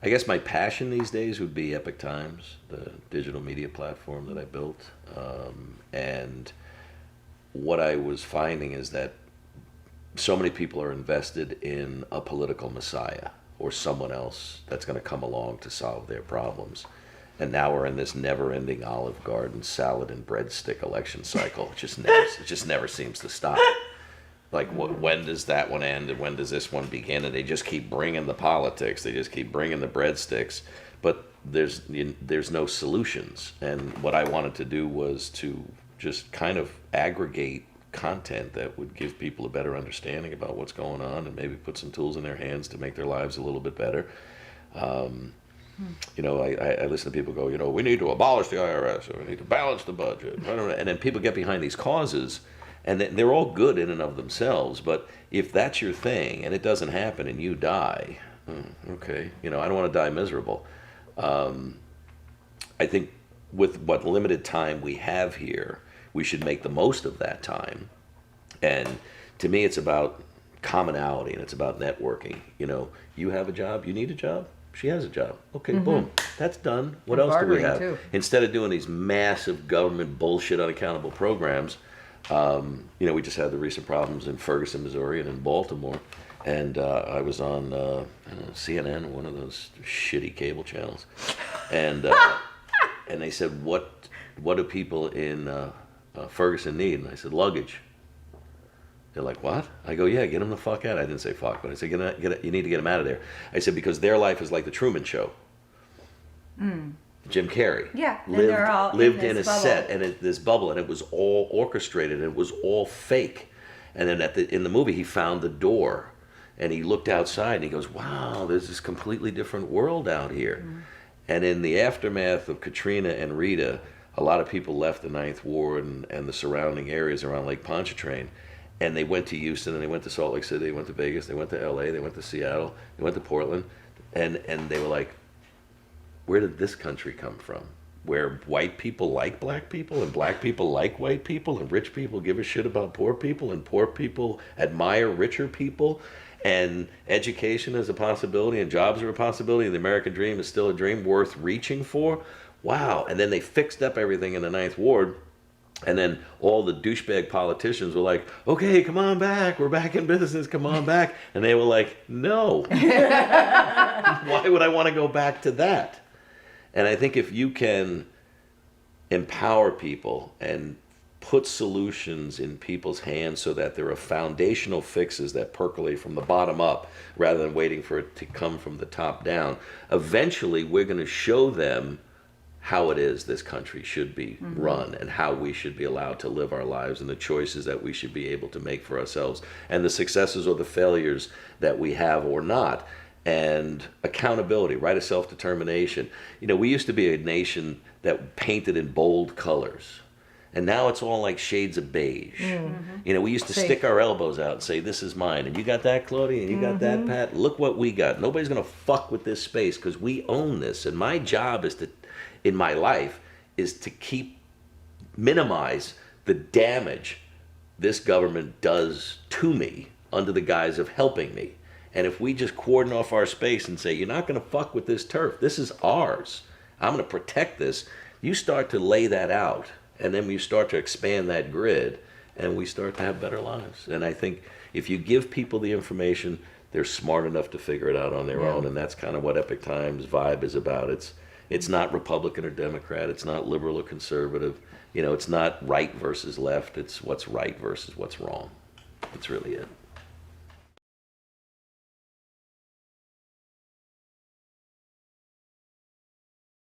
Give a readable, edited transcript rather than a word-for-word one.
I guess my passion these days would be Epic Times, the digital media platform that I built. And what I was finding is that so many people are invested in a political messiah or someone else that's going to come along to solve their problems. And now we're in this never-ending Olive Garden salad and breadstick election cycle. It just never seems to stop. Like, when does that one end and when does this one begin? And they just keep bringing the politics. They just keep bringing the breadsticks. But there's no solutions. And what I wanted to do was to just kind of aggregate content that would give people a better understanding about what's going on and maybe put some tools in their hands to make their lives a little bit better. I listen to people go, we need to abolish the IRS or we need to balance the budget. And then people get behind these causes. And they're all good in and of themselves, but if that's your thing and it doesn't happen and you die, okay, I don't want to die miserable. I think with what limited time we have here, we should make the most of that time. And to me, it's about commonality and it's about networking. You have a job, you need a job, she has a job. Okay, boom, that's done. What else do we have? Too. Instead of doing these massive government bullshit unaccountable programs, we just had the recent problems in Ferguson, Missouri, and in Baltimore, and I was on CNN, one of those shitty cable channels, and they said, "What do people in Ferguson need?" And I said, "Luggage." They're like, "What?" I go, "Yeah, get them the fuck out." I didn't say fuck, but I said, you need to get them out of there. I said, because their life is like the Truman Show. Jim Carrey lived in a bubble. Set and this bubble, and it was all orchestrated and it was all fake. And then in the movie, he found the door and he looked outside and he goes, "Wow, there's this completely different world out here." And in the aftermath of Katrina and Rita, a lot of people left the Ninth Ward and the surrounding areas around Lake Pontchartrain, and they went to Houston and they went to Salt Lake City, they went to Vegas, they went to LA, they went to Seattle, they went to Portland, and they were like, where did this country come from? Where white people like black people and black people like white people and rich people give a shit about poor people and poor people admire richer people and education is a possibility and jobs are a possibility and the American dream is still a dream worth reaching for? Wow. And then they fixed up everything in the Ninth Ward, and then all the douchebag politicians were like, "Okay, come on back. We're back in business. Come on back." And they were like, "No." Why would I want to go back to that? And I think if you can empower people and put solutions in people's hands so that there are foundational fixes that percolate from the bottom up rather than waiting for it to come from the top down, eventually we're going to show them how it is this country should be run and how we should be allowed to live our lives and the choices that we should be able to make for ourselves and the successes or the failures that we have or not. And accountability, right of self-determination. We used to be a nation that painted in bold colors. And now it's all like shades of beige. We used to stick our elbows out and say, "This is mine. And you got that, Claudia? And you got that, Pat? Look what we got. Nobody's going to fuck with this space because we own this." And my job in my life is to minimize the damage this government does to me under the guise of helping me. And if we just cordon off our space and say, "You're not going to fuck with this turf. This is ours. I'm going to protect this," you start to lay that out. And then you start to expand that grid and we start to have better lives. And I think if you give people the information, they're smart enough to figure it out on their own. And that's kind of what Epic Times vibe is about. It's not Republican or Democrat. It's not liberal or conservative. It's not right versus left. It's what's right versus what's wrong. That's really it.